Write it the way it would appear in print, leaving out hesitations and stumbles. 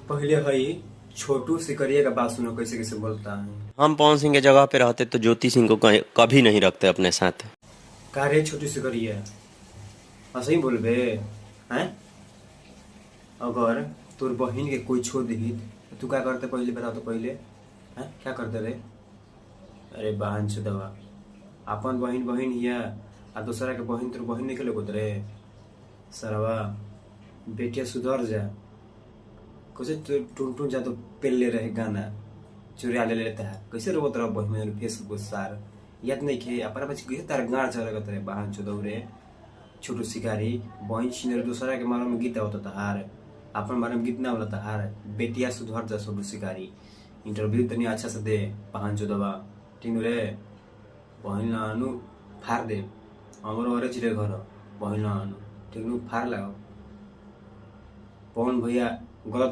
पहले हई छोटू सिकरिया का बात सुनो कैसे कैसे बोलता है। हम पवन सिंह के जगह पे रहते तो ज्योति सिंह को कभी नहीं रखते अपने साथ। का रे छोटू सिकरिया, ऐसे ही बोलबे हैं? अगर तोर बहन के कोई छोड़ दी तो तू क्या करते पहले बताओ तो पहले। हैं क्या करते रे? अरे बहन से दवा, अपन बहन बहन हिया आ दूसरा के बहन तोर बहन निकले को रे सरवा। बेटिया सुधर जा, कैसे टून टून जा तो पेल ले रहे गाना चुरिया ले लेता है कैसे रोबत रहा बहन में फेसबुक सार याद नहीं खे अपना बच्चे कैसे तार गाड़ चल रे बहन चो दौरे छोटू शिकारी। बहन छिन दूसरा के मारे में गीत होता तहार, अपन बारे में गीत ना होला तहार। बेटिया सुधर जा छोटू शिकारी, इंटरव्यू तनी अच्छा से दे बहन चो दवा ठीक रे। बहन लानु फार दे हमरो अरे चिरे घर बहन लानु ठीक नु फार लाओ। पवन भैया गलत